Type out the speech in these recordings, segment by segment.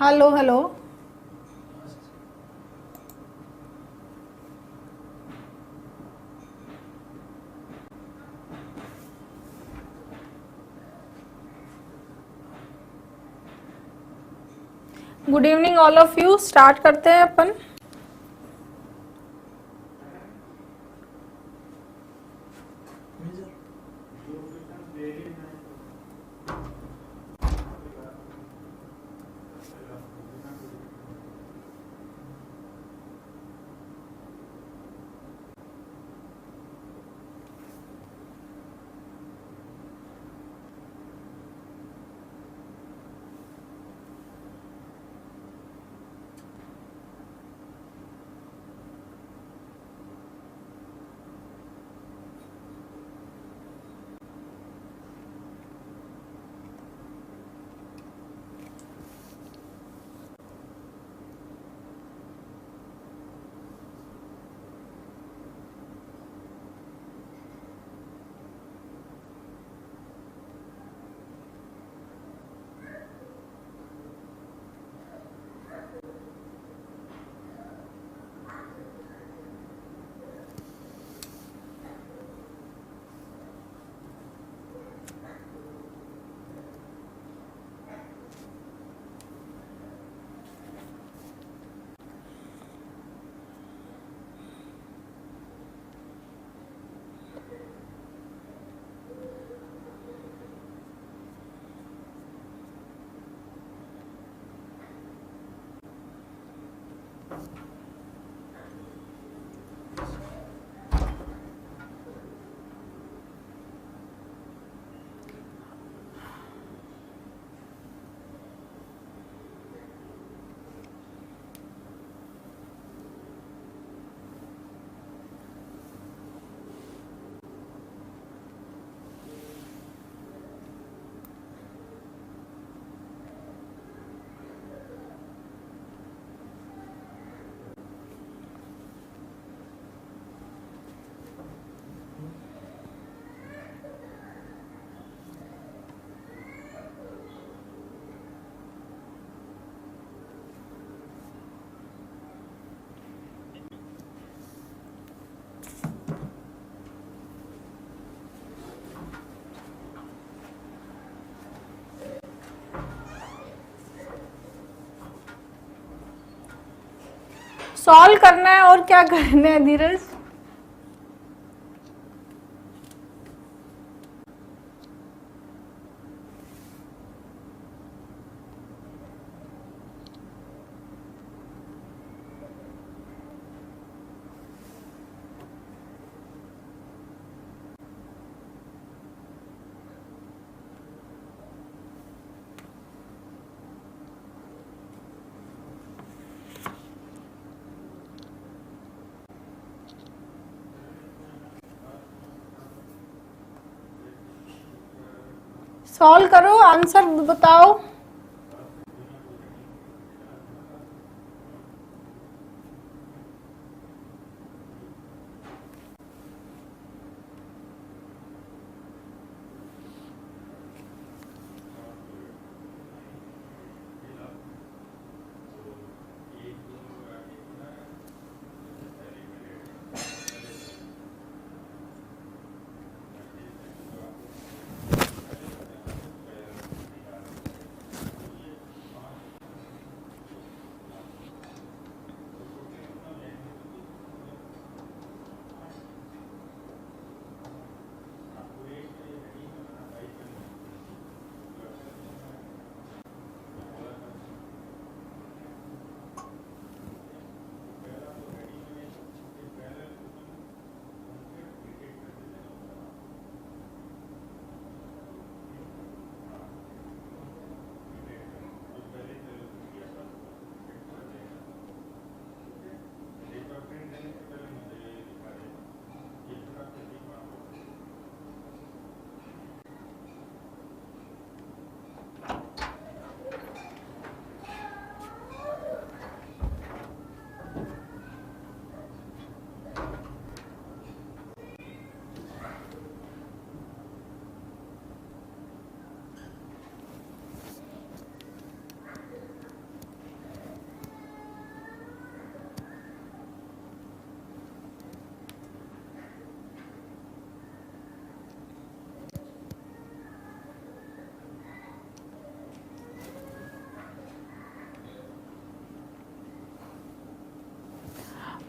Hello hello. Good evening all of you. Start करते हैं अपन। Solve करना है और क्या करना है धीरज। सॉल्व करो, आंसर बताओ।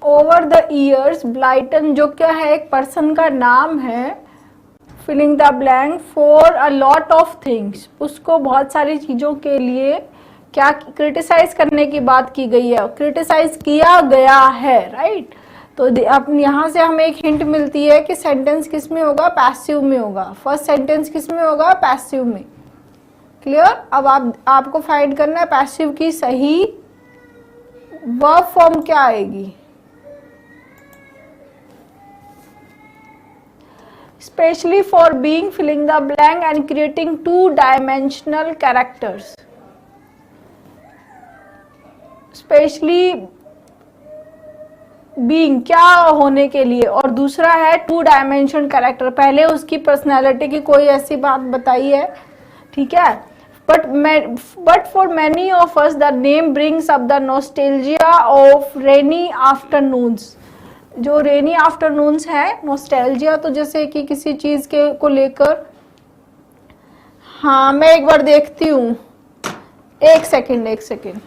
ओवर द ईयर्स ब्लाइटन जो क्या है, एक पर्सन का नाम है, filling the blank for a lot of things, उसको बहुत सारी चीजों के लिए क्या क्रिटिसाइज करने की बात की गई है, क्रिटिसाइज किया गया है, राइट। तो अब यहाँ से हमें एक हिंट मिलती है कि सेंटेंस किस में होगा, पैसिव में होगा। फर्स्ट सेंटेंस किस में होगा, पैसिव में। क्लियर। अब आपको फाइंड करना है पैसिव की सही वर्ब फॉर्म क्या आएगी। Specially for being, filling the blank and creating two dimensional characters. Specially being क्या होने के लिए, और दूसरा है टू डायमेंशन कैरेक्टर। पहले उसकी पर्सनैलिटी की कोई ऐसी बात बताई है, ठीक है। But for many of us the name brings up the nostalgia of rainy afternoons. जो रेनी आफ्टरनून्स है, नॉस्टैल्जिया तो जैसे कि किसी चीज के को लेकर। हाँ, मैं एक बार देखती हूँ, एक सेकेंड।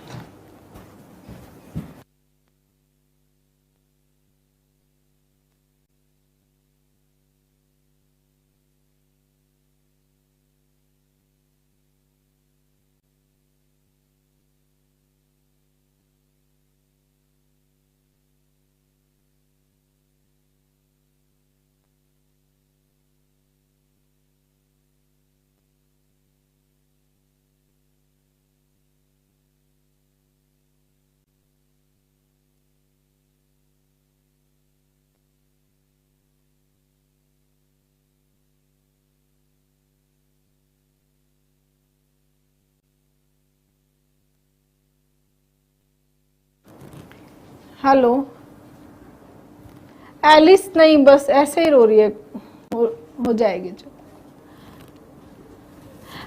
हेलो, एलिस नहीं, बस ऐसे ही रो रही है, हो जाएगी जो।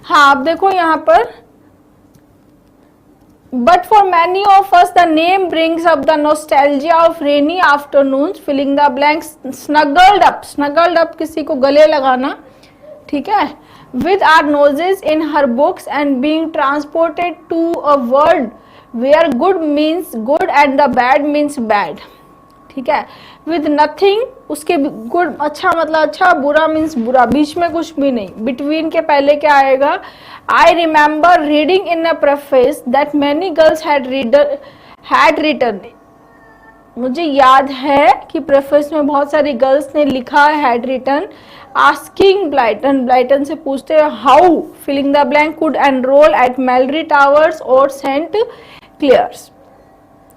हाँ, आप देखो यहाँ पर, but for many of us the name brings up the nostalgia of rainy afternoons, filling the blanks, snuggled up किसी को गले लगाना, ठीक है, with our noses in her books and being transported to a world where good means good and the bad means bad, ठीक है। with nothing, उसके good अच्छा मतलब अच्छा, बुरा मीन्स बुरा, बीच में कुछ भी नहीं। between के पहले क्या आएगा, I remember reading in a preface that many girls had written, मुझे याद है कि प्रेफेस में बहुत सारी गर्ल्स ने लिखा है, हैड रिटन, आस्किंग ब्लाइटन से पूछते हैं how filling the blank could enrol at Malory Towers और सेंट क्लियर्स।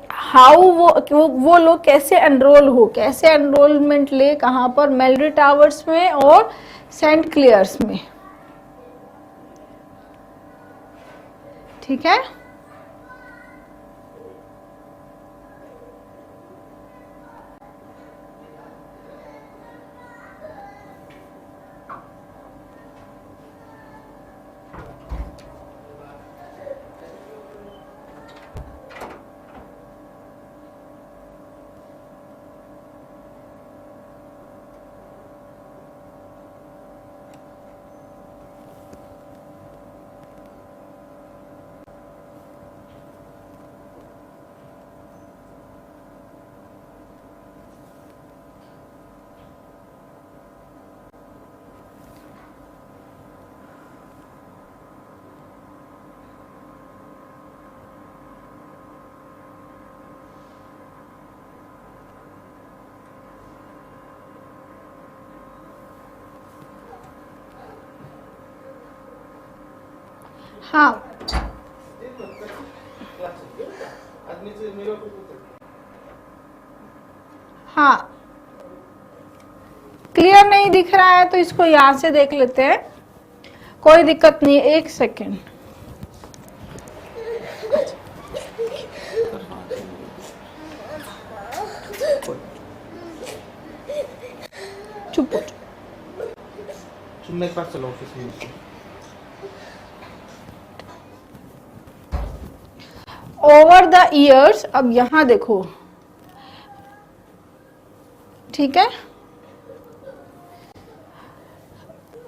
हाउ वो लोग कैसे एनरोल हो, कैसे एनरोलमेंट ले, कहाँ पर, मेलरी टावर्स में और सेंट क्लियर्स में, ठीक है। हाँ, हाँ, क्लियर नहीं दिख रहा है तो इसको यहां से देख लेते हैं, कोई दिक्कत नहीं है, एक सेकेंड। चुप हो, मेरे पास चलो ऑफिस में। ओवर द ईयर्स, अब यहां देखो, ठीक है।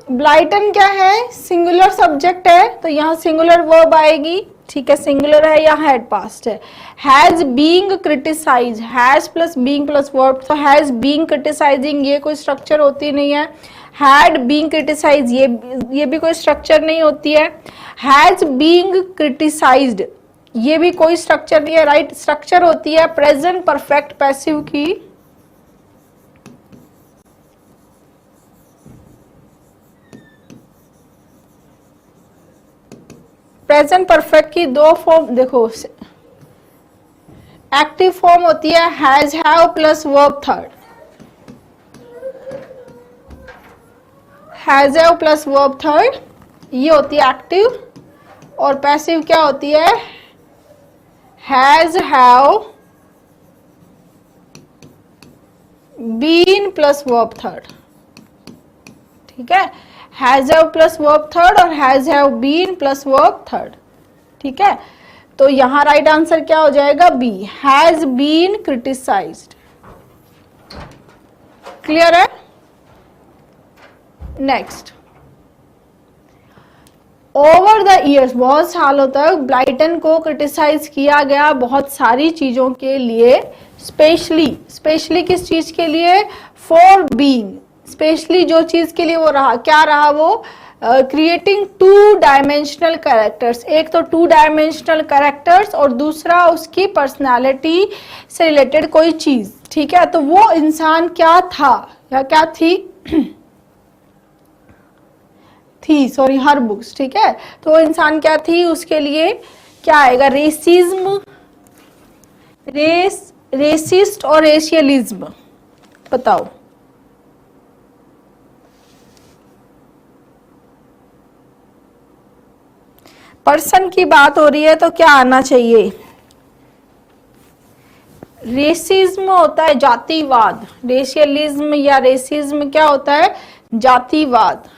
ब्लाइटन क्या है, सिंगुलर सब्जेक्ट है, तो यहां सिंगुलर वर्ब आएगी, ठीक है, सिंगुलर है या हेड पास्ट है। Has being criticise, has plus being plus verb, तो हैज बीइंग क्रिटिसाइजिंग ये कोई स्ट्रक्चर होती नहीं है। हैड बीइंग क्रिटिसाइज ये भी कोई स्ट्रक्चर नहीं होती है। हैज बीइंग क्रिटिसाइज्ड ये भी कोई स्ट्रक्चर नहीं है, राइट। स्ट्रक्चर होती है प्रेजेंट परफेक्ट पैसिव की। प्रेजेंट परफेक्ट की दो फॉर्म देखो, एक्टिव फॉर्म होती है has have plus verb third, has have plus verb third, ये होती है एक्टिव। और पैसिव क्या होती है, has have been plus verb third, ठीक है। Has have plus verb third और has have been plus verb third, ठीक है। तो यहां राइट आंसर क्या हो जाएगा, B, has been criticised. Clear है। नेक्स्ट, ओवर द ईयर्स, बहुत सालों तक ब्राइटन को क्रिटिसाइज किया गया बहुत सारी चीजों के लिए, स्पेशली किस चीज के लिए, फॉर बीइंग, स्पेशली जो चीज के लिए वो रहा, क्या रहा वो, क्रिएटिंग टू डायमेंशनल कैरेक्टर्स। एक तो टू डायमेंशनल कैरेक्टर्स और दूसरा उसकी पर्सनालिटी से रिलेटेड कोई चीज, ठीक है। तो वो इंसान क्या था या क्या थी सॉरी, हर बुक्स, ठीक है। तो वो इंसान क्या थी, उसके लिए क्या आएगा, रेसिज्म, रेसिस्ट और रेशियलिज्म, बताओ। पर्सन की बात हो रही है तो क्या आना चाहिए, रेसिज्म होता है जातिवाद, रेशियलिज्म या रेसिज्म क्या होता है, जातिवाद।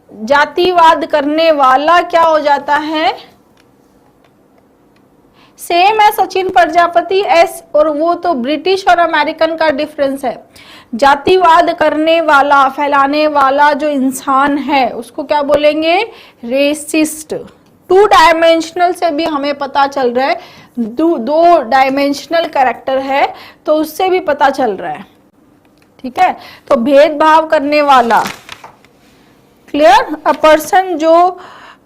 जातिवाद करने वाला क्या हो जाता है, सेम है सचिन प्रजापति एस, और वो तो ब्रिटिश और अमेरिकन का डिफरेंस है। जातिवाद करने वाला, फैलाने वाला जो इंसान है उसको क्या बोलेंगे, रेसिस्ट। टू डायमेंशनल से भी हमें पता चल रहा है, दो डायमेंशनल कैरेक्टर है तो उससे भी पता चल रहा है, ठीक है। तो भेदभाव करने वाला, क्लियर, अ पर्सन जो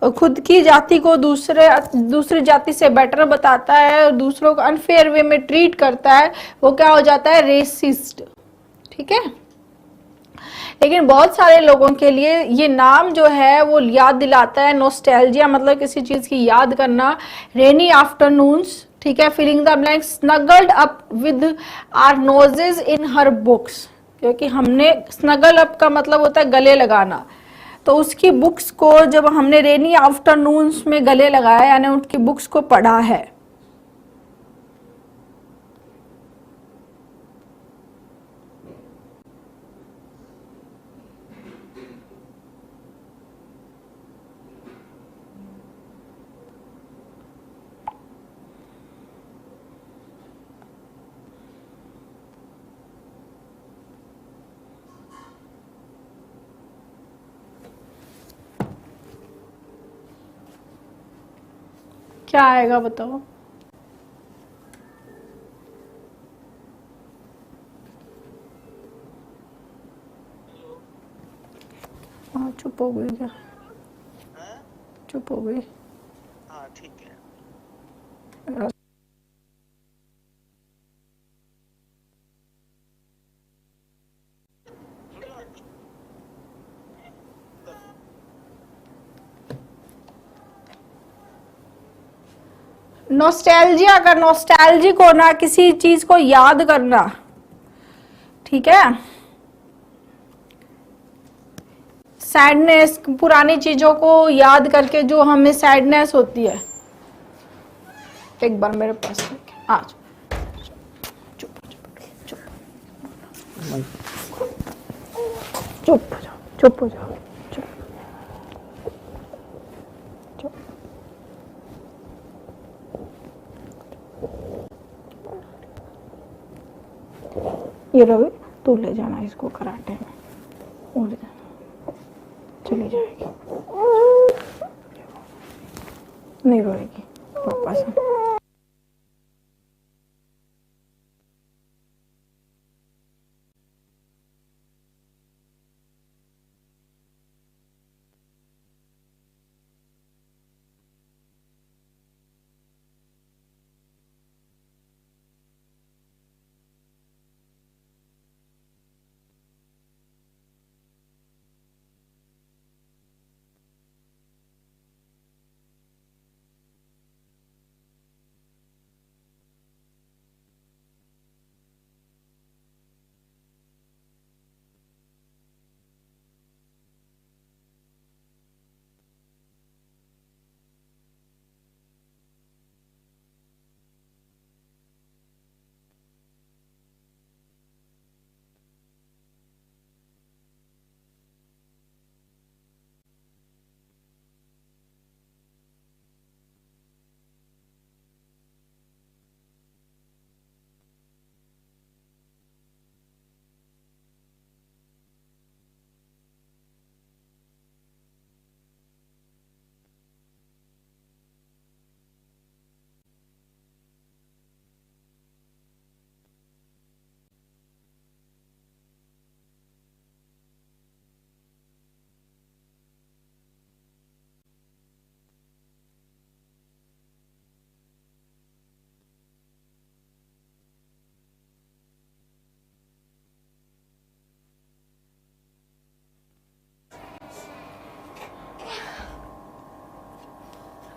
खुद की जाति को दूसरी जाति से बेटर बताता है और दूसरों को अनफेयर वे में ट्रीट करता है, वो क्या हो जाता है, रेसिस्ट, ठीक है। लेकिन बहुत सारे लोगों के लिए ये नाम जो है वो याद दिलाता है नॉस्टैल्जिया, मतलब किसी चीज की याद करना। रेनी आफ्टरनून्स, ठीक है, filling the blank, snuggled up with our noses in her books, क्योंकि हमने, स्नगल अप का मतलब होता है गले लगाना, तो उसकी बुक्स को जब हमने रेनी आफ्टरनून्स में गले लगाया, यानी उनकी बुक्स को पढ़ा है। क्या आएगा बताओ, हाँ चुप हो गई क्या, चुप हो गई, हाँ ठीक है। नॉस्टैल्जिया का, नॉस्टैल्जिक होना, किसी चीज को याद करना, ठीक है। सैडनेस, पुरानी चीजों को याद करके जो हमें सैडनेस होती है। एक बार मेरे पास आज चुप चुप चुप चुप हो जाओ, चुप हो जाओ, चुप चुप। ये रवि, तू ले जाना इसको कराटे में, वो ले जाना, चली जाएगी, नहीं रोएगी। पास।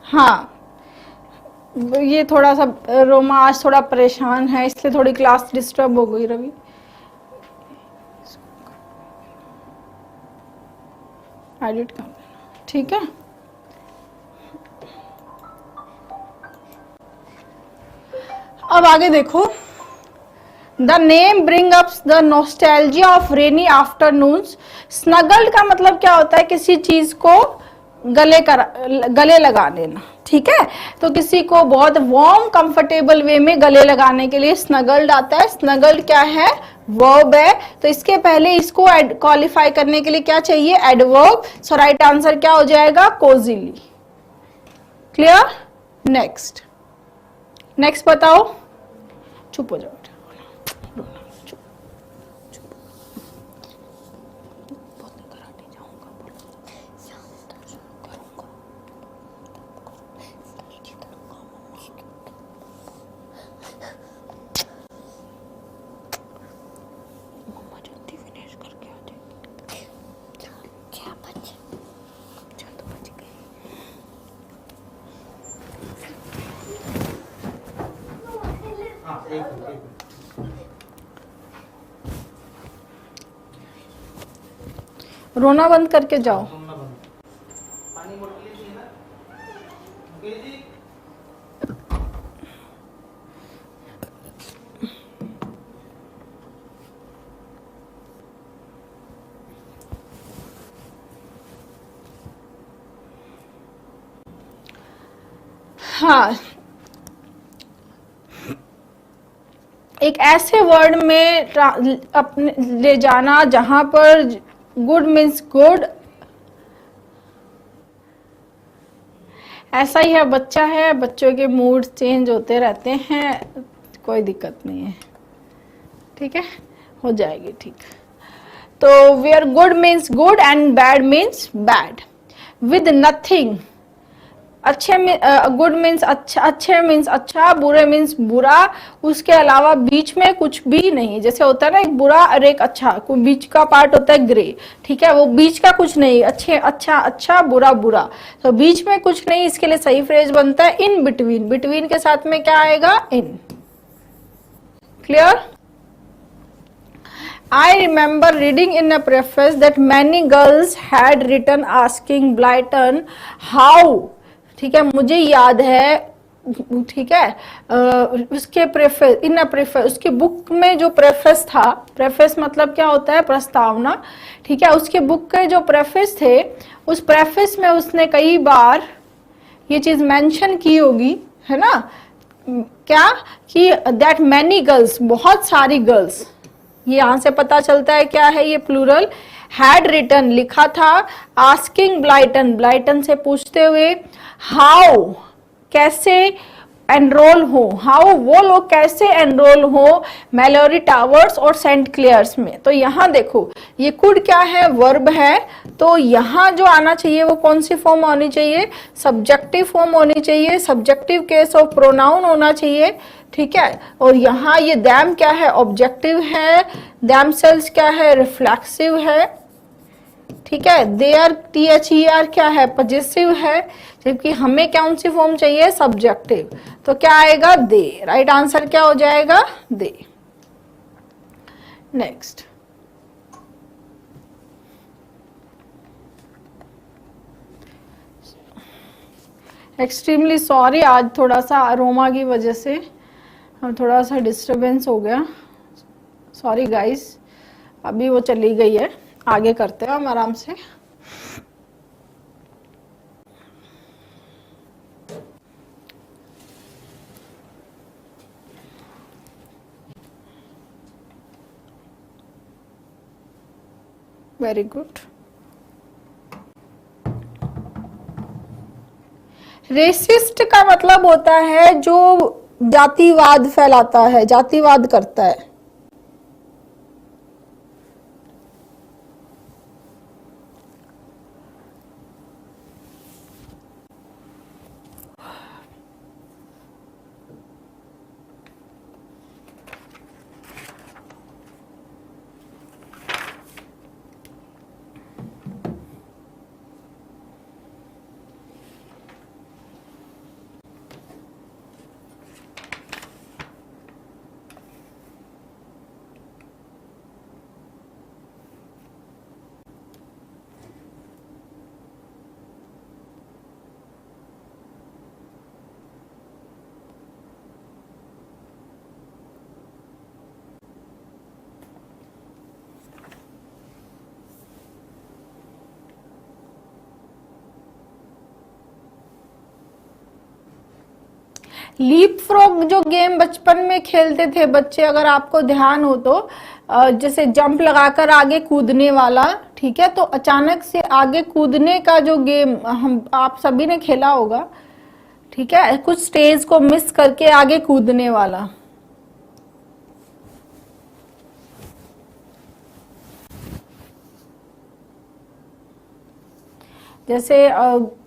हाँ, ये थोड़ा सा रोमा आज थोड़ा परेशान है, इसलिए थोड़ी क्लास डिस्टर्ब हो गई रवि। एडिट कर देना, ठीक है। अब आगे देखो, the name bring up the nostalgia of rainy afternoons. Snuggled का मतलब क्या होता है? किसी चीज को गले लगा लेना, ठीक है। तो किसी को बहुत वार्म कंफर्टेबल वे में गले लगाने के लिए स्नगल्ड आता है। स्नगल्ड क्या है? वर्ब है। तो इसके पहले इसको क्वालिफाई करने के लिए क्या चाहिए? एडवर्ब। सो राइट आंसर क्या हो जाएगा? कोजिली। क्लियर? नेक्स्ट बताओ। चुप हो जाओ, हाँ, एक मिनट। रोना बंद करके जाओ। सुनना बंद। पानी बोतल लीजिए ना। मुकेश जी। हाँ, एक ऐसे वर्ड में अपने ले जाना जहां पर गुड मीन्स गुड। ऐसा ही है, बच्चा है, बच्चों के मूड चेंज होते रहते हैं, कोई दिक्कत नहीं है, ठीक है, हो जाएगी ठीक। तो where good means good and bad means bad. With nothing, अच्छे में गुड मीन्स अच्छा, अच्छे मीन्स अच्छा, बुरे मीन्स बुरा, उसके अलावा बीच में कुछ भी नहीं। जैसे होता है ना एक बुरा और एक अच्छा, कोई बीच का पार्ट होता है ग्रे, ठीक है, वो बीच का कुछ नहीं, अच्छे अच्छा अच्छा, बुरा बुरा, तो बीच में कुछ नहीं। इसके लिए सही फ्रेज बनता है इन बिटवीन। बिटवीन के साथ में क्या आएगा? इन। Clear? I remember reading in a preface that many girls had written asking Blyton how, ठीक है, मुझे याद है, ठीक है, उसके प्रेफेस, इन अ प्रेफेस, उसके बुक में जो प्रेफेस था, प्रेफेस मतलब क्या होता है? प्रस्तावना, ठीक है। उसके बुक के जो प्रेफेस थे, उस प्रेफेस में उसने कई बार ये चीज मेंशन की होगी, है ना, क्या कि दैट मैनी गर्ल्स, बहुत सारी गर्ल्स, ये यहां से पता चलता है क्या है ये प्लूरल, हैड रिटन लिखा था, आस्किंग ब्लाइटन, ब्लाइटन से पूछते हुए, हाउ कैसे, एनरोल हो, हाउ वो लोग कैसे एनरोल हो मैलोरी टावर्स और सेंट क्लियर्स में। तो यहाँ देखो ये कुड क्या है, वर्ब है, तो यहाँ जो आना चाहिए वो कौन सी फॉर्म होनी चाहिए, सब्जेक्टिव फॉर्म होनी चाहिए, सब्जेक्टिव केस ऑफ प्रोनाउन होना चाहिए, ठीक है। और यहाँ ये दैम क्या है, ऑब्जेक्टिव है, दैम सेल्स क्या है, रिफ्लेक्सिव है, ठीक है। देयर THER क्या है, पजेसिव है, जबकि हमें कौन सी फॉर्म चाहिए, सब्जेक्टिव। तो क्या आएगा, दे। राइट आंसर क्या हो जाएगा, दे। नेक्स्ट, एक्सट्रीमली सॉरी, आज थोड़ा सा अरोमा की वजह से हम थोड़ा सा डिस्टरबेंस हो गया, सॉरी गाइस। अभी वो चली गई है, आगे करते हैं हम आराम से। Very good. रेसिस्ट का मतलब होता है जो जातिवाद फैलाता है, जातिवाद करता है। लीप फ्रॉग जो गेम बचपन में खेलते थे बच्चे, अगर आपको ध्यान हो तो, जैसे जंप लगाकर आगे कूदने वाला, ठीक है। तो अचानक से आगे कूदने का जो गेम हम आप सभी ने खेला होगा, ठीक है, कुछ स्टेज को मिस करके आगे कूदने वाला। जैसे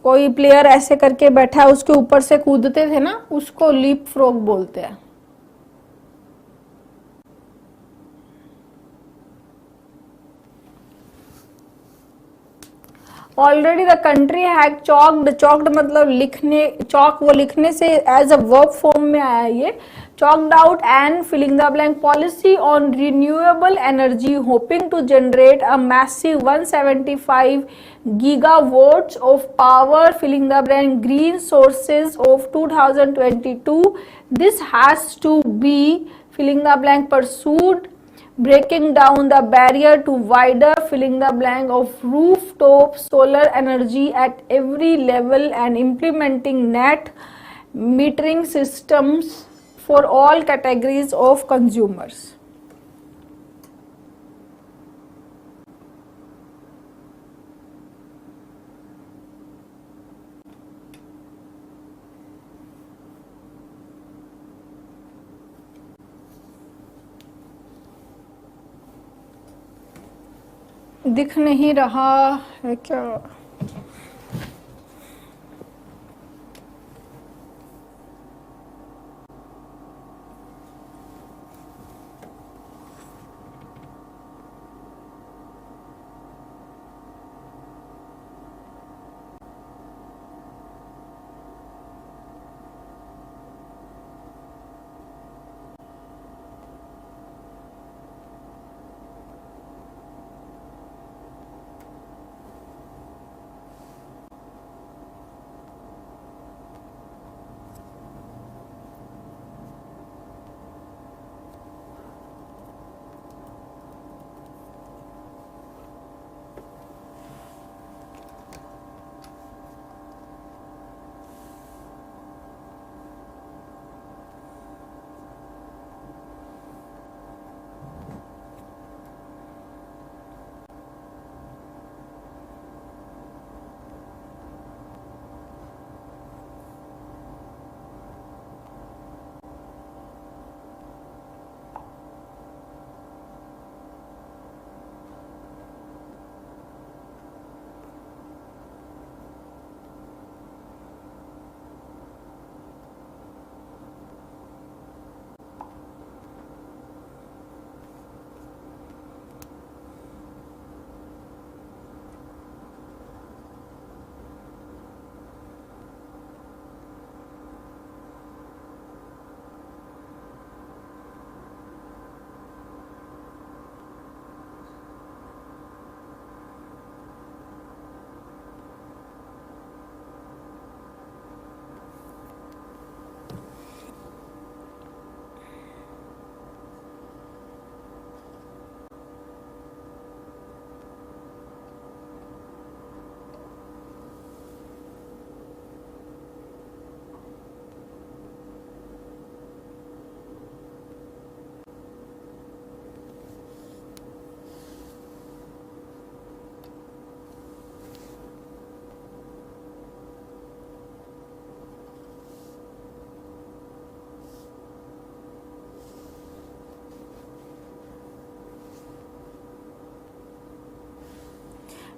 कोई प्लेयर ऐसे करके बैठा है, उसके ऊपर से कूदते थे ना, उसको लीप फ्रॉग बोलते हैं। Already the country had choked, choked मतलब लिखने, चॉक वो लिखने से एज अ वर्ब फॉर्म में आया ये, chalked out and filling the blank policy on renewable energy hoping to generate a massive 175 gigawatts of power, filling the blank green sources of 2022. This has to be filling the blank pursued, breaking down the barrier to wider filling the blank of rooftop solar energy at every level and implementing net metering systems for all categories of consumers. दिख नहीं रहा है क्या?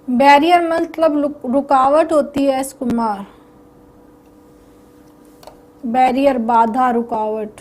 Barrier मतलब रुकावट होती है S Kumar, barrier बाधा रुकावट।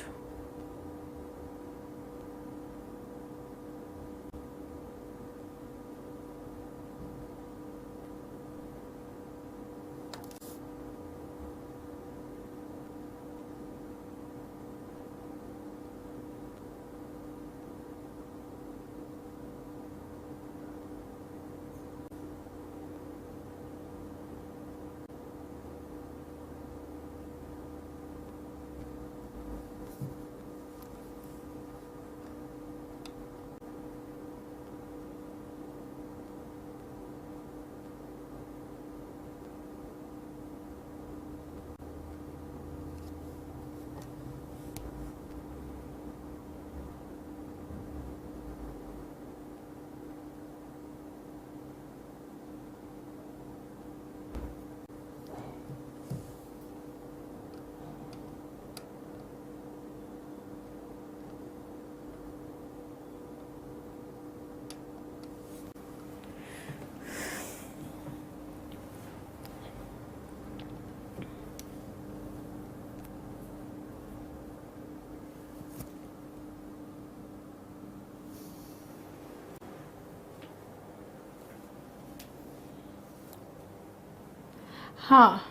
हाँ,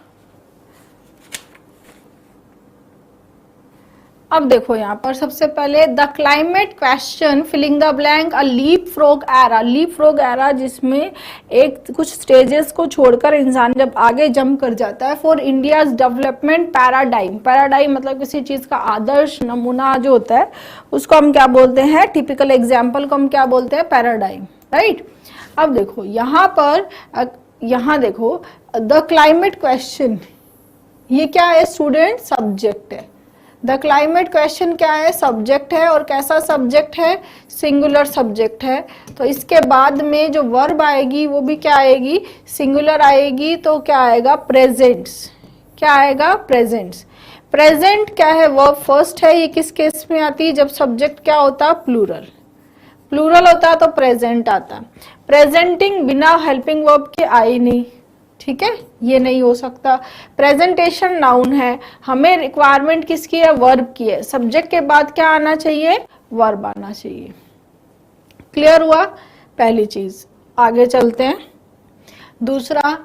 अब देखो यहाँ पर सबसे पहले the climate question filling the blank a leapfrog era. Leapfrog era जिसमें एक कुछ स्टेजेस को छोड़कर इंसान जब आगे जंप कर जाता है। For India's development paradigm, paradigm मतलब किसी चीज का आदर्श नमूना जो होता है उसको हम क्या बोलते हैं, टिपिकल एग्जाम्पल को हम क्या बोलते हैं, पैराडाइम, राइट। अब देखो यहाँ पर, यहाँ देखो द क्लाइमेट क्वेश्चन, ये क्या है स्टूडेंट, सब्जेक्ट है। द क्लाइमेट क्वेश्चन क्या है, सब्जेक्ट है, और कैसा सब्जेक्ट है, सिंगुलर सब्जेक्ट है। तो इसके बाद में जो वर्ब आएगी वो भी क्या आएगी, सिंगुलर आएगी। तो क्या आएगा, प्रेजेंट्स। क्या आएगा, प्रेजेंट्स। प्रेजेंट क्या है, वर्ब फर्स्ट है। ये किस केस में आती है, जब सब्जेक्ट क्या होता है, प्लूरल। प्लूरल होता है तो प्रेजेंट आता। प्रेजेंटिंग बिना हेल्पिंग वर्ब के आई नहीं, ठीक है, ये नहीं हो सकता। प्रेजेंटेशन नाउन है, हमें रिक्वायरमेंट किसकी है, वर्ब की है। सब्जेक्ट के बाद क्या आना चाहिए, वर्ब आना चाहिए। क्लियर हुआ पहली चीज। आगे चलते हैं। दूसरा,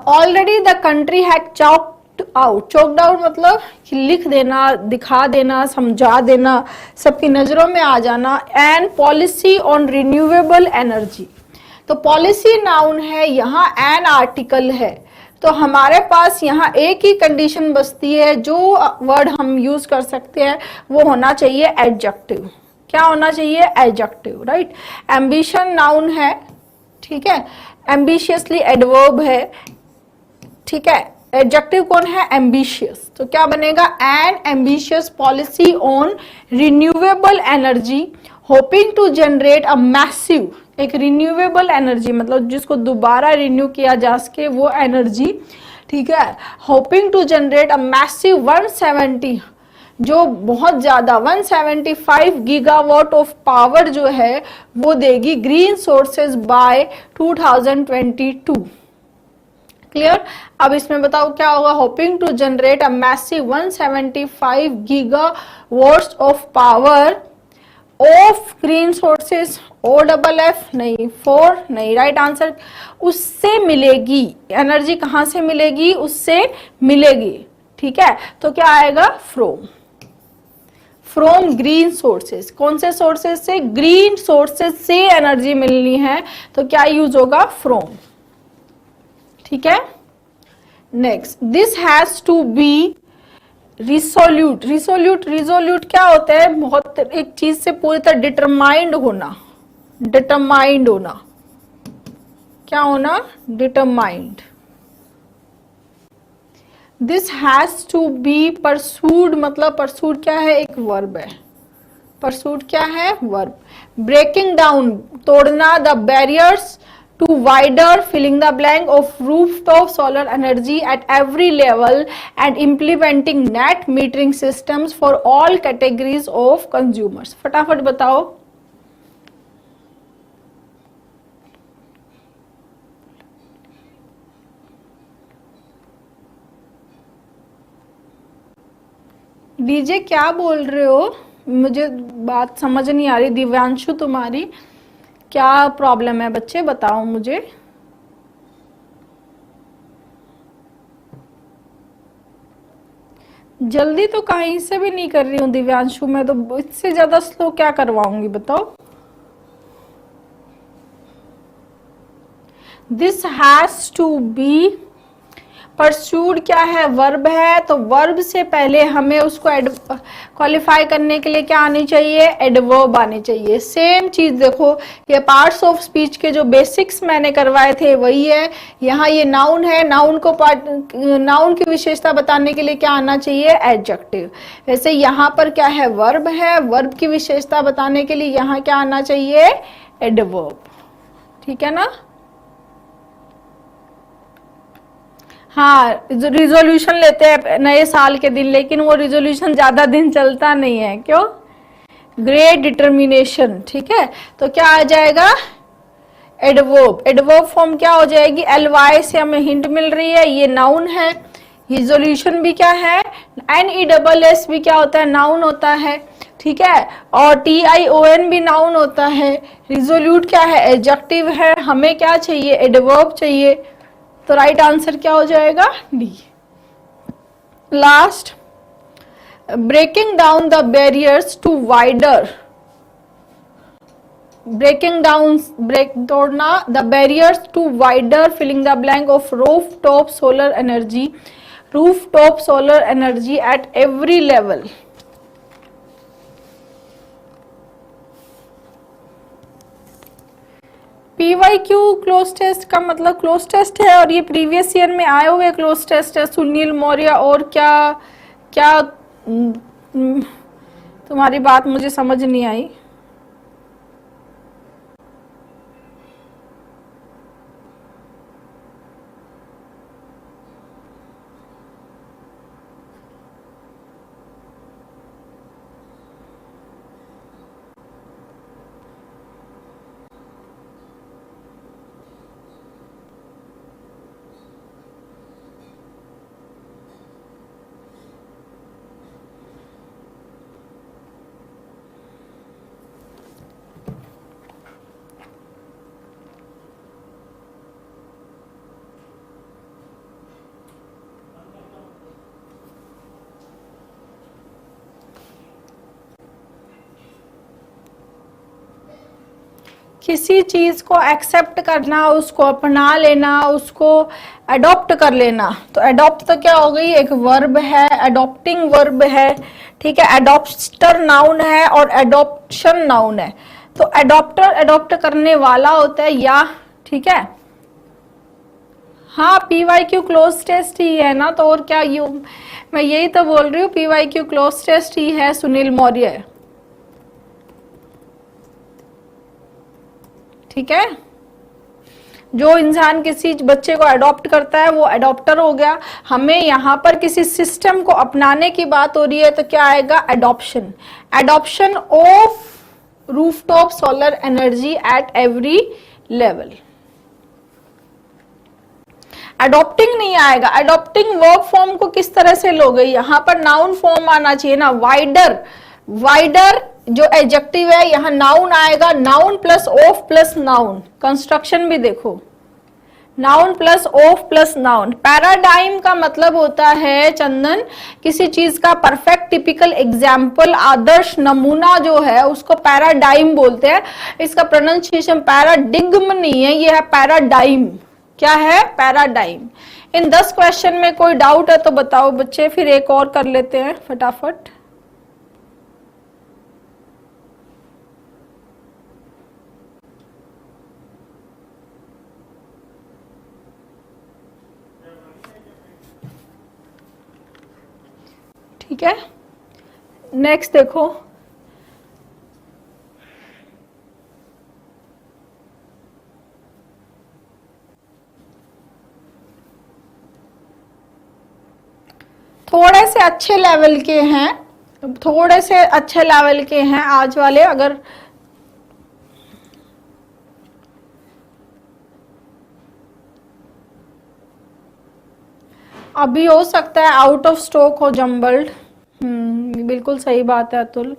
already the country had choked out. Choked out मतलब लिख देना, दिखा देना, समझा देना, सबकी नजरों में आ जाना। And policy on renewable energy, तो पॉलिसी नाउन है, यहाँ एन आर्टिकल है। तो हमारे पास यहाँ एक ही कंडीशन बचती है, जो वर्ड हम यूज कर सकते हैं वो होना चाहिए एडजेक्टिव। क्या होना चाहिए, एडजेक्टिव, राइट। एम्बिशन नाउन है, ठीक है। एम्बिशियसली एडवर्ब है, ठीक है। एडजेक्टिव कौन है, एम्बिशियस। तो क्या बनेगा, an ambitious policy on renewable energy hoping to generate a massive, एक रिन्यूएबल एनर्जी मतलब जिसको दोबारा रिन्यू किया जा सके वो एनर्जी, ठीक है। Hoping to generate a massive 170, जो बहुत ज्यादा 175 गीगावाट ऑफ पावर जो है वो देगी ग्रीन सोर्सेज बाय 2022। क्लियर। अब इसमें बताओ क्या होगा, hoping to generate a massive 175 gigawatts of power of green sources, O double F नहीं, फोर नहीं, राइट आंसर। उससे मिलेगी एनर्जी, कहां से मिलेगी, उससे मिलेगी, ठीक है। तो क्या आएगा, फ्रोम। फ्रोम ग्रीन सोर्सेज, कौन से सोर्सेज से, ग्रीन सोर्सेज से एनर्जी मिलनी है तो क्या यूज होगा, फ्रोम, ठीक है। Next, this has to be resolute. Resolute, resolute क्या होता है, बहुत एक चीज से पूरी तरह डिटरमाइंड होना, डिटरमाइंड होना। क्या होना, determined. This has to be pursued, मतलब परसूड क्या है, एक वर्ब है। परसूड क्या है, वर्ब। ब्रेकिंग डाउन, तोड़ना, the barriers to wider filling the blank of rooftop solar energy at every level and implementing net metering systems for all categories of consumers। फटाफट बताओ। डीजे क्या बोल रहे हो? मुझे बात समझ नहीं आ रही। दिव्यांशु तुम्हारी क्या प्रॉब्लम है बच्चे, बताओ मुझे। जल्दी तो कहीं से भी नहीं कर रही हूँ दिव्यांशु, मैं तो इससे ज्यादा स्लो क्या करवाऊंगी बताओ। This has to be pursued क्या है, वर्ब है, तो वर्ब से पहले हमें उसको क्वालिफाई करने के लिए क्या आनी चाहिए, एडवर्ब आनी चाहिए। सेम चीज देखो, ये पार्ट्स ऑफ स्पीच के जो बेसिक्स मैंने करवाए थे वही है। यहाँ ये नाउन है, नाउन की विशेषता बताने के लिए क्या आना चाहिए, एडजेक्टिव। वैसे यहाँ पर क्या है, वर्ब है, वर्ब की विशेषता बताने के लिए यहाँ क्या आना चाहिए, एडवर्ब। ठीक है ना। हाँ, रिजोल्यूशन लेते हैं नए साल के दिन, लेकिन वो रिजोल्यूशन ज्यादा दिन चलता नहीं है। क्यों? Great determination. ठीक है, तो क्या आ जाएगा, एडवर्ब। एडवर्ब फॉर्म क्या हो जाएगी, LY से हमें हिंट मिल रही है, ये नाउन है। रिजोल्यूशन भी क्या है, NESS भी क्या होता है, नाउन होता है। ठीक है, और TION भी नाउन होता है। रिजोल्यूट क्या है, एडजेक्टिव है। हमें क्या चाहिए, एडवर्ब चाहिए। तो राइट आंसर क्या हो जाएगा, D. Last, breaking down the barriers to wider. Break तोड़ना, the barriers to wider, filling the blank of rooftop solar energy at every level. PYQ cloze test का मतलब क्लोज टेस्ट है, और ये previous year में आए हुए cloze test है। सुनील मौर्य, और क्या क्या तुम्हारी बात मुझे समझ नहीं आई। किसी चीज को एक्सेप्ट करना, उसको अपना लेना, उसको अडॉप्ट कर लेना। तो अडॉप्ट तो क्या हो गई, एक वर्ब है, अडॉप्टिंग वर्ब है। ठीक है, अडॉप्टर नाउन है और अडॉप्शन नाउन है। तो अडॉप्टर अडॉप्ट करने वाला होता है, या ठीक है। हाँ, PYQ क्लोज टेस्ट ही है ना, तो और क्या, मैं यही तो बोल रही हूँ, PYQ क्लोज टेस्ट ही है सुनील मौर्य। ठीक है, जो इंसान किसी बच्चे को अडॉप्ट करता है वो अडॉप्टर हो गया। हमें यहाँ पर किसी सिस्टम को अपनाने की बात हो रही है, तो क्या आएगा, adoption. Adoption of rooftop solar energy at every level. Adopting नहीं आएगा। अडॉप्टिंग वर्ब फॉर्म को किस तरह से लोगे, यहाँ पर नाउन फॉर्म आना चाहिए ना, वाइडर। वाइडर जो एडजेक्टिव है, यहाँ नाउन आएगा, noun plus of plus noun. Construction भी देखो, noun plus of plus noun. Paradigm का मतलब होता है चंदन, किसी चीज का परफेक्ट टिपिकल एग्जाम्पल, आदर्श नमूना जो है उसको पैराडाइम बोलते हैं। इसका प्रोनाउंसिएशन पैराडिग्म नहीं है, ये है पैराडाइम। क्या है, पैराडाइम। इन 10 क्वेश्चन में कोई डाउट है तो बताओ बच्चे, फिर एक और कर लेते हैं फटाफट। ठीक है, नेक्स्ट देखो, थोड़े से अच्छे लेवल के हैं, थोड़े से अच्छे लेवल के हैं आज वाले। अगर अभी हो सकता है आउट ऑफ स्टॉक हो, जम्बल्ड। बिल्कुल सही बात है Atul.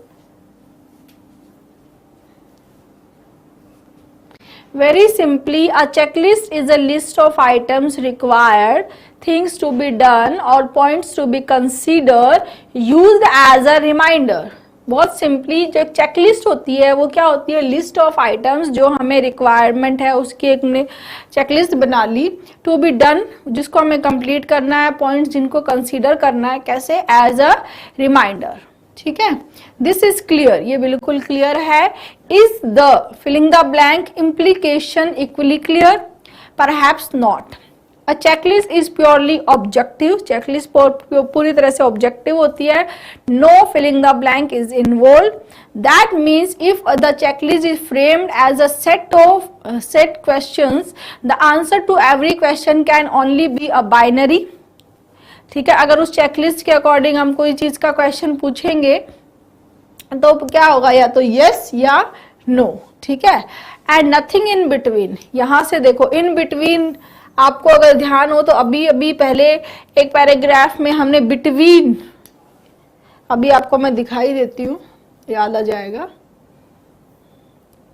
Very simply, a checklist is a list of items required, things to be done or points to be considered, used as a reminder. बहुत सिंपली जो चेकलिस्ट होती है वो क्या होती है, लिस्ट ऑफ आइटम्स जो हमें रिक्वायरमेंट है उसकी एक ने चेकलिस्ट बना ली, टू बी डन जिसको हमें कंप्लीट करना है, पॉइंट्स जिनको कंसीडर करना है, कैसे, एज अ रिमाइंडर। ठीक है, दिस इज क्लियर, ये बिल्कुल क्लियर है। Is the filling the blank implication equally clear? Perhaps not. A checklist is purely objective, checklist पूरी तरह से ऑब्जेक्टिव होती है। No filling the blank is involve. That means if the checklist is framed as a set questions, the answer to every question can only be a binary. ठीक है, अगर उस checklist के अकॉर्डिंग हम कोई चीज का क्वेश्चन पूछेंगे तो क्या होगा, या तो यस या नो। ठीक है, एंड नथिंग इन बिटवीन। यहां से देखो इन बिटवीन, आपको अगर ध्यान हो तो अभी अभी पहले एक पैराग्राफ में हमने बिटवीन, अभी आपको मैं दिखाई देती हूं, याद आ जाएगा,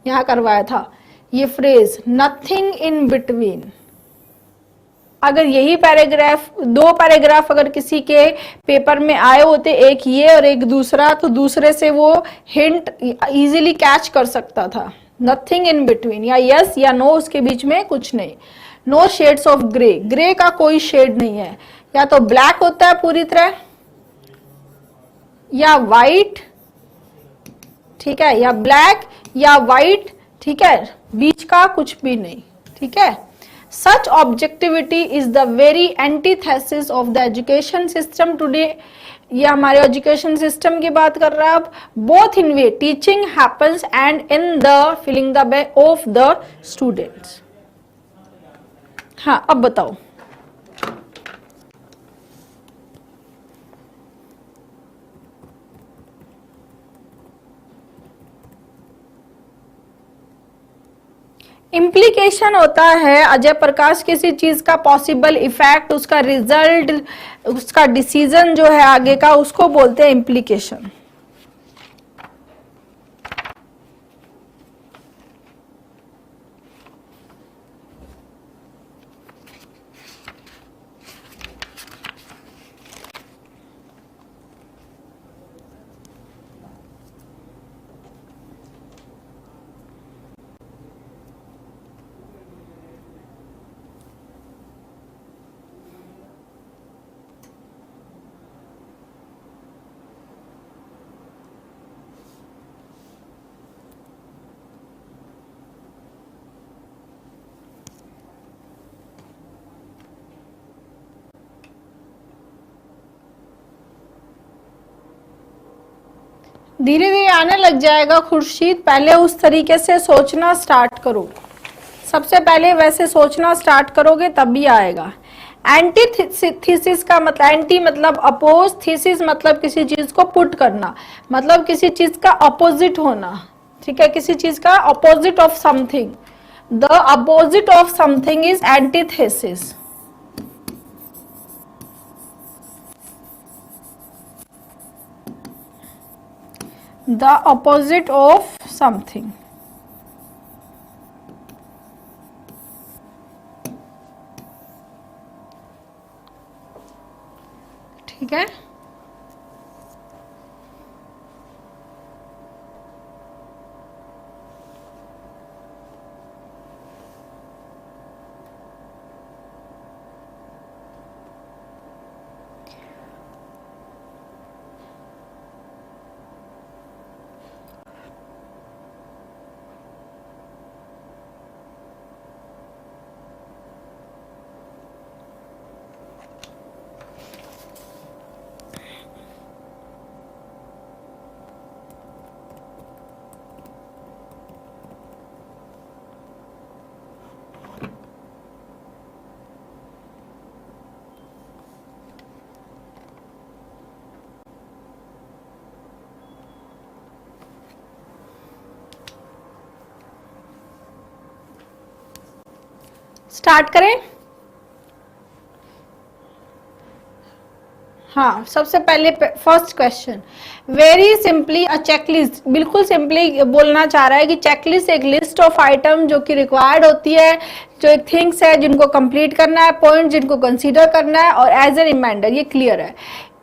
यहां करवाया था ये फ्रेज नथिंग इन बिटवीन। अगर यही पैराग्राफ, दो पैराग्राफ अगर किसी के पेपर में आए होते, एक ये और एक दूसरा, तो दूसरे से वो हिंट इजीली कैच कर सकता था। नथिंग इन बिटवीन, या यस या नो, उसके बीच में कुछ नहीं। No shades of grey, grey का कोई शेड नहीं है, या तो ब्लैक होता है पूरी तरह या वाइट, ठीक है, या ब्लैक या वाइट, ठीक है, बीच का कुछ भी नहीं। ठीक है, such objectivity is the very antithesis of the education system today। ये हमारे एजुकेशन सिस्टम की बात कर रहा है। अब both in way teaching happens and in the filling the blank of the students। हाँ, अब बताओ। इम्प्लीकेशन होता है अजय प्रकाश किसी चीज का पॉसिबल इफेक्ट, उसका रिजल्ट, उसका डिसीजन जो है आगे का, उसको बोलते हैं इम्प्लीकेशन। धीरे धीरे आने लग जाएगा खुर्शीद, पहले उस तरीके से सोचना स्टार्ट करो। सबसे पहले वैसे सोचना स्टार्ट करोगे तभी आएगा। एंटीथीसिस का मतलब, एंटी मतलब अपोज, थीसिस मतलब किसी चीज को पुट करना, मतलब किसी चीज का अपोजिट होना। ठीक है, किसी चीज का opposite of something. The opposite of something is antithesis. The opposite of something। ठीक है, स्टार्ट करें। हाँ, सबसे पहले फर्स्ट क्वेश्चन, वेरी सिंपली अ चेकलिस्ट, बिल्कुल सिंपली बोलना चाह रहा है कि चेकलिस्ट एक लिस्ट ऑफ आइटम जो कि रिक्वायर्ड होती है, जो एक थिंग्स है जिनको कंप्लीट करना है, पॉइंट जिनको कंसीडर करना है, और एज ए रिमाइंडर, ये क्लियर है।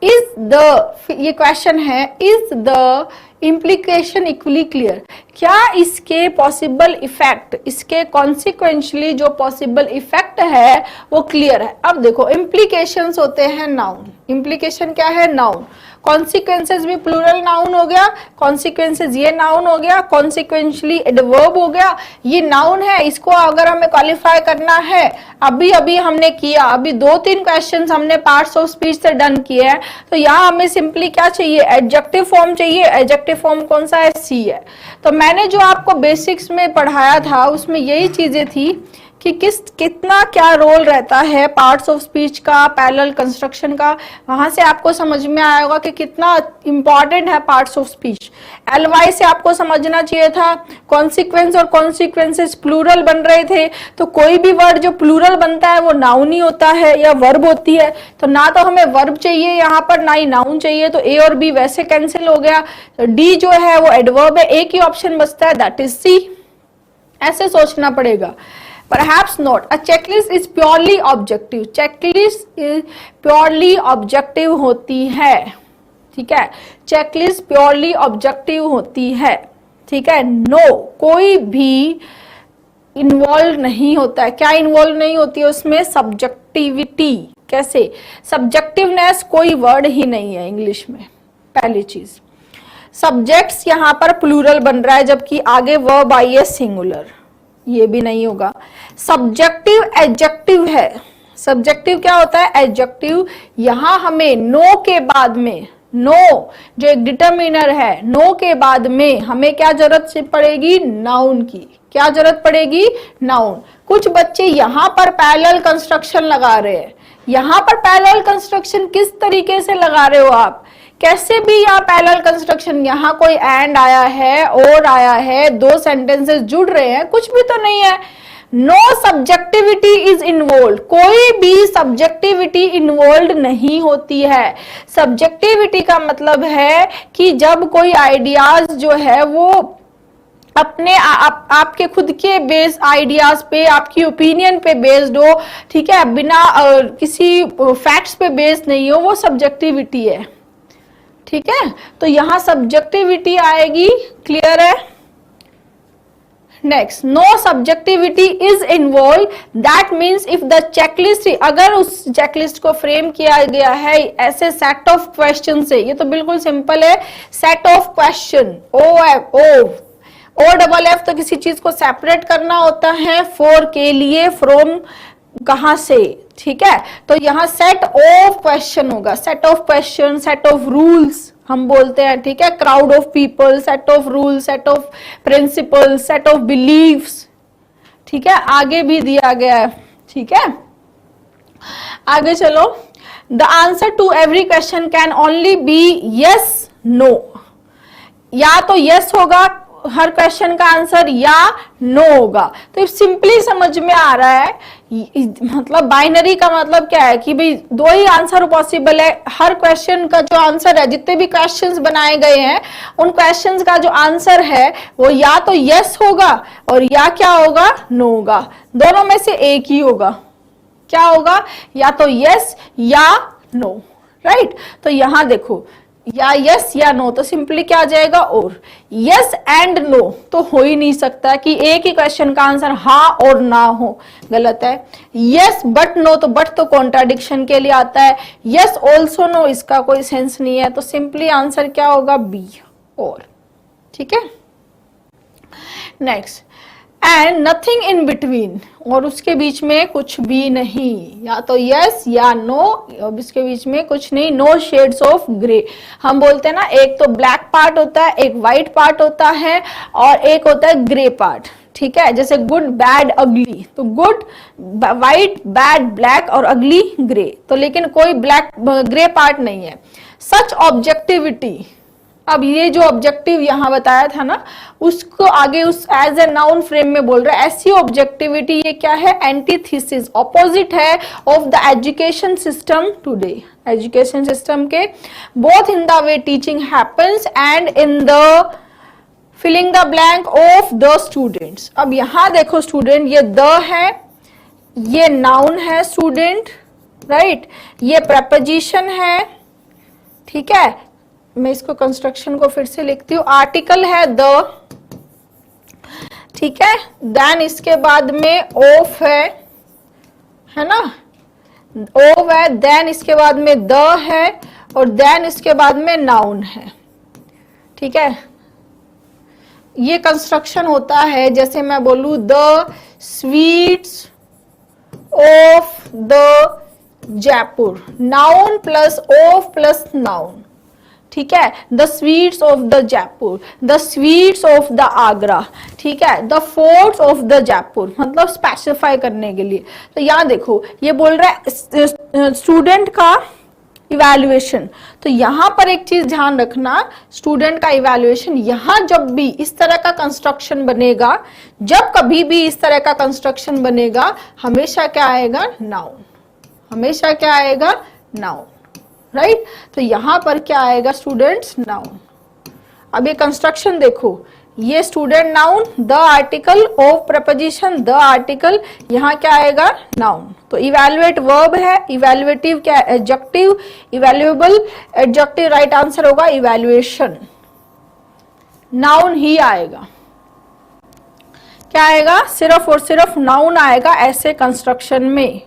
इज द, ये क्वेश्चन है, is the implication equally clear, क्या इसके पॉसिबल इफेक्ट, इसके कॉन्सिक्वेंशली जो पॉसिबल इफेक्ट है वो क्लियर है। अब देखो, इम्प्लीकेशंस होते हैं नाउन, इम्प्लीकेशन क्या है, नाउन, कॉन्सिक्वेंसेज भी प्लूरल नाउन हो गया, कॉन्सिक्वेंसेज ये नाउन हो गया, कॉन्सिक्वेंशली एडवर्ब हो गया, ये नाउन है, इसको अगर हमें क्वालिफाई करना है, अभी अभी हमने किया, अभी 2-3 क्वेश्चंस हमने पार्ट्स ऑफ स्पीच से डन किए हैं, तो यहाँ हमें सिंपली क्या चाहिए, एडजेक्टिव फॉर्म चाहिए। एडजेक्टिव फॉर्म कौन सा है, सी है। तो मैंने जो आपको बेसिक्स में पढ़ाया था उसमें यही चीजें थी कि कितना क्या रोल रहता है पार्ट्स ऑफ स्पीच का, पैरेलल कंस्ट्रक्शन का, वहां से आपको समझ में आया होगा कि कितना इंपॉर्टेंट है पार्ट्स ऑफ स्पीच। एलवाई से आपको समझना चाहिए था, कॉन्सिक्वेंस और कॉन्सिक्वेंसेस प्लूरल बन रहे थे, तो कोई भी वर्ड जो प्लूरल बनता है वो नाउन ही होता है या वर्ब होती है, तो ना तो हमें वर्ब चाहिए यहाँ पर, ना ही नाउन चाहिए, तो ए और बी वैसे कैंसिल हो गया, तो डी जो है वो एडवर्ब है, एक ही ऑप्शन बचता है, दैट इज सी। ऐसे सोचना पड़ेगा। Perhaps not. A checklist is purely objective. Checklist is purely objective होती है, ठीक है, checklist purely objective होती है, ठीक है। No, कोई भी इन्वॉल्व नहीं होता है। क्या इन्वॉल्व नहीं होती है उसमें, सब्जेक्टिविटी। कैसे, सब्जेक्टिवनेस कोई वर्ड ही नहीं है इंग्लिश में। पहली चीज, सब्जेक्ट्स यहाँ पर प्लूरल बन रहा है जबकि आगे वर्ब आई है सिंगुलर, ये भी नहीं होगा। सब्जेक्टिव एडजेक्टिव है। सब्जेक्टिव क्या होता है, एडजेक्टिव। यहां हमें नो के बाद में, नो जो एक डिटरमिनर है, नो के बाद में हमें क्या जरूरत पड़ेगी, नाउन की। क्या जरूरत पड़ेगी, नाउन। कुछ बच्चे यहां पर पैरेलल कंस्ट्रक्शन लगा रहे हैं। यहां पर पैरेलल कंस्ट्रक्शन किस तरीके से लगा रहे हो आप, कैसे भी यहाँ पैरेलल कंस्ट्रक्शन, यहाँ कोई एंड आया है, और आया है, 2 सेंटेंसेस जुड़ रहे हैं, कुछ भी तो नहीं है। नो सब्जेक्टिविटी इज इन्वॉल्व, कोई भी सब्जेक्टिविटी इन्वॉल्व नहीं होती है। सब्जेक्टिविटी का मतलब है कि जब कोई आइडियाज जो है वो अपने आपके खुद के बेस आइडियाज पे, आपकी ओपिनियन पे बेस्ड हो, ठीक है, बिना किसी फैक्ट्स पे बेस्ड नहीं हो, वो सब्जेक्टिविटी है, ठीक है। तो यहां सब्जेक्टिविटी आएगी, क्लियर है। Next, no subjectivity is involve, that means if the checklist, अगर उस चेकलिस्ट को फ्रेम किया गया है ऐसे सेट ऑफ क्वेश्चन से, ये तो बिल्कुल सिंपल है, set of question, O double F, तो किसी चीज को सेपरेट करना होता है, फॉर के लिए, फ्रॉम कहां से, ठीक है। तो यहां सेट ऑफ क्वेश्चन होगा, set of question, set of rules हम बोलते हैं, ठीक है, crowd of people, set of rules, set of principle, set of beliefs, ठीक है, आगे भी दिया गया है, ठीक है। आगे चलो, the answer to every question can only be yes, no, या तो यस होगा हर क्वेश्चन का आंसर, या नो होगा। तो सिंपली समझ में आ रहा है, मतलब बाइनरी का मतलब क्या है कि भाई 2 ही आंसर पॉसिबल है। हर क्वेश्चन का जो आंसर है, जितने भी क्वेश्चंस बनाए गए हैं उन क्वेश्चंस का जो आंसर है वो या तो यस होगा और या क्या होगा, नो होगा। दोनों में से एक ही होगा। क्या होगा, या तो यस या नो, राइट। तो यहां देखो, या यस या नो, तो सिंपली क्या आ जाएगा, और। यस एंड नो तो हो ही नहीं सकता कि एक ही क्वेश्चन का आंसर हाँ और ना हो, गलत है। यस बट नो, तो बट तो कॉन्ट्राडिक्शन के लिए आता है। यस ऑल्सो नो, इसका कोई सेंस नहीं है, तो सिंपली आंसर क्या होगा, बी, और, ठीक है। Next, and nothing in between, और उसके बीच में कुछ भी नहीं, या तो यस या नो, और इसके बीच में कुछ नहीं। नो शेड्स ऑफ ग्रे, हम बोलते हैं ना, एक तो ब्लैक पार्ट होता है, एक व्हाइट पार्ट होता है, और एक होता है ग्रे पार्ट, ठीक है। जैसे गुड बैड अगली, तो गुड व्हाइट, बैड ब्लैक, और अगली ग्रे, तो लेकिन कोई ब्लैक ग्रे पार्ट नहीं है। सच ऑब्जेक्टिविटी, अब ये जो ऑब्जेक्टिव यहाँ बताया था ना, उसको आगे उस एज ए नाउन फ्रेम में बोल रहा है। ऐसी ऑब्जेक्टिविटी ये क्या है? एंटीथीसिस, ऑपोजिट है of the education system today. Education system के both in the way teaching happens and in the filling the blank of the students. अब यहां देखो स्टूडेंट, ये द है, ये नाउन है स्टूडेंट, राइट, ये प्रपोजिशन है, ठीक है। मैं इसको कंस्ट्रक्शन को फिर से लिखती हूँ। आर्टिकल है द, ठीक है, देन इसके बाद में ऑफ है ना, ऑफ है, देन इसके बाद में द है, और देन इसके बाद में नाउन है, ठीक है। ये कंस्ट्रक्शन होता है, जैसे मैं बोलूं the sweets of the Jaipur, noun plus of plus noun, ठीक है। The sweets of the Jaipur, the sweets of the Agra, ठीक है, the forts of the Jaipur, मतलब स्पेसिफाई करने के लिए। तो यहां देखो ये बोल रहा है स्टूडेंट का इवैल्यूएशन। तो यहां पर एक चीज ध्यान रखना, स्टूडेंट का इवैल्यूएशन, यहां जब भी इस तरह का कंस्ट्रक्शन बनेगा, जब कभी भी इस तरह का कंस्ट्रक्शन बनेगा, हमेशा क्या आएगा? नाउन, हमेशा क्या आएगा? Noun, right. तो यहां पर क्या आएगा स्टूडेंट्स? नाउन। अब ये कंस्ट्रक्शन देखो, ये student noun, the article of preposition, the article, यहां क्या आएगा? नाउन। तो इवैल्यूएट वर्ब है, इवैल्यूएटिव क्या? एडजेक्टिव, इवैल्यूएबल एडजेक्टिव, राइट आंसर होगा इवैल्यूएशन, नाउन ही आएगा। क्या आएगा? सिर्फ और सिर्फ नाउन आएगा ऐसे कंस्ट्रक्शन में।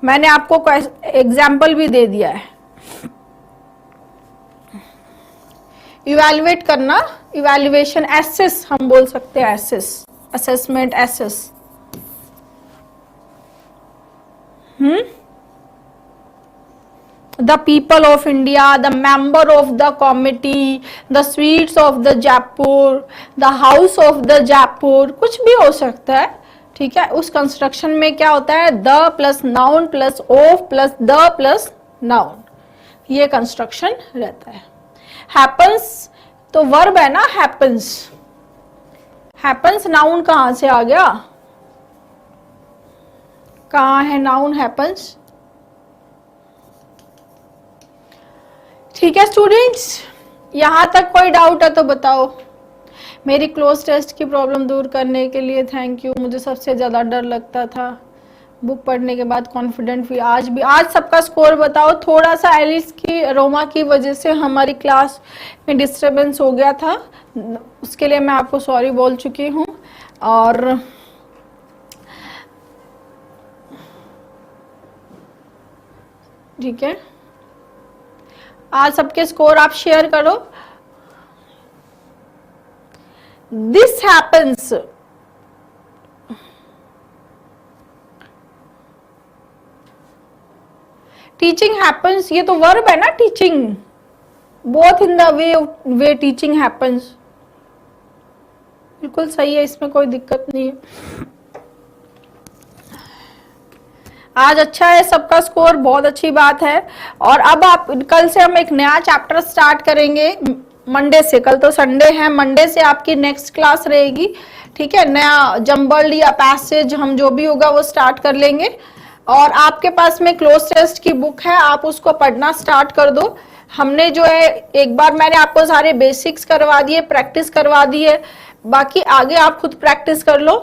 मैंने आपको एग्जाम्पल भी दे दिया है। इवैल्यूएट करना, इवैल्यूएशन, एसेस हम बोल सकते हैं, assess, assessment, assess. The people of India, the member of the committee, the sweets of the Jaipur, the house of the Jaipur, कुछ भी हो सकता है, ठीक है। उस कंस्ट्रक्शन में क्या होता है? The plus noun plus of plus the plus noun, ये कंस्ट्रक्शन रहता है। हैपन्स तो वर्ब है ना, हैपन्स, हैपन्स नाउन कहां से आ गया? कहां है नाउन हैपन्स? ठीक है स्टूडेंट्स, यहां तक कोई डाउट है तो बताओ। मेरी क्लोज टेस्ट की प्रॉब्लम दूर करने के लिए थैंक यू। मुझे सबसे ज्यादा डर लगता था, बुक पढ़ने के बाद कॉन्फिडेंट भी। आज सबका स्कोर बताओ। थोड़ा सा एलिस की, रोमा की वजह से हमारी क्लास में डिस्टरबेंस हो गया था, उसके लिए मैं आपको सॉरी बोल चुकी हूँ। और ठीक है, आज सबके स्कोर आप शेयर करो। दिस हैपन्स, टीचिंग हैपन्स, ये तो वर्ब है ना, teaching, both in the way teaching happens, बिल्कुल सही है, इसमें कोई दिक्कत नहीं है। आज अच्छा है सबका स्कोर, बहुत अच्छी बात है। और अब आप, कल से हम एक नया चैप्टर स्टार्ट करेंगे, मंडे से। कल तो संडे है, मंडे से आपकी नेक्स्ट क्लास रहेगी, ठीक है। नया जम्बल्ड या पैसेज, हम जो भी होगा वो स्टार्ट कर लेंगे। और आपके पास में क्लोज टेस्ट की बुक है, आप उसको पढ़ना स्टार्ट कर दो। हमने जो है, एक बार मैंने आपको सारे बेसिक्स करवा दिए, प्रैक्टिस करवा दी है, बाकी आगे आप खुद प्रैक्टिस कर लो।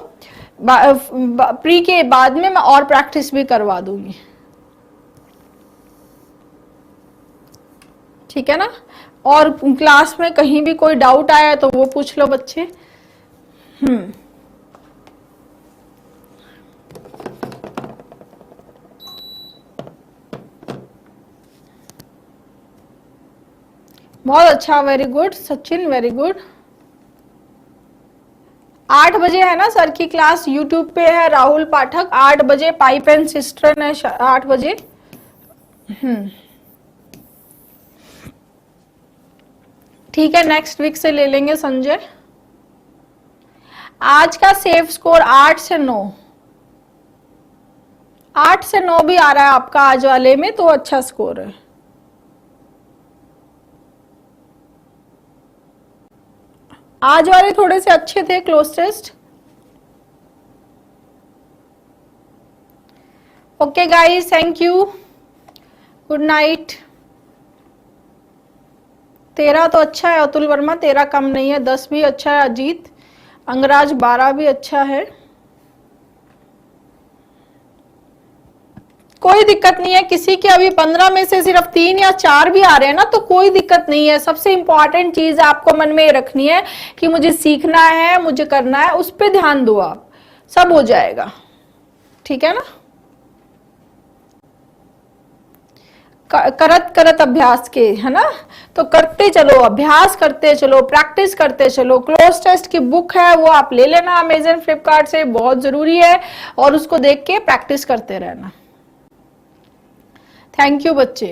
प्री के बाद में मैं और प्रैक्टिस भी करवा दूंगी, ठीक है ना। और क्लास में कहीं भी कोई डाउट आया तो वो पूछ लो बच्चे। बहुत अच्छा, very good Sachin, very good. 8 बजे है ना सर की क्लास, यूट्यूब पे है राहुल पाठक, 8 बजे। पाइप एंड सिस्टर है 8 बजे। ठीक है, नेक्स्ट वीक से ले लेंगे संजय। आज का सेफ स्कोर 8 से 9, 8 से 9 भी आ रहा है आपका आज वाले में, तो अच्छा स्कोर है। आज वाले थोड़े से अच्छे थे cloze test. Okay guys, thank you, good night. 13 तो अच्छा है अतुल वर्मा, 13 कम नहीं है, 10 भी अच्छा है अजीत, अंगराज 12 भी अच्छा है, कोई दिक्कत नहीं है। किसी के अभी 15 में से सिर्फ 3 या 4 भी आ रहे हैं ना, तो कोई दिक्कत नहीं है। सबसे इंपॉर्टेंट चीज आपको मन में ये रखनी है कि मुझे सीखना है, मुझे करना है, उस पर ध्यान दो आप, सब हो जाएगा, ठीक है ना। करत करत अभ्यास के, है ना, तो करते चलो, अभ्यास करते चलो, प्रैक्टिस करते चलो। क्लोज टेस्ट की बुक है वो आप ले लेना अमेजन फ्लिपकार्ट से, बहुत जरूरी है, और उसको देख के प्रैक्टिस करते रहना। थैंक यू बच्चे।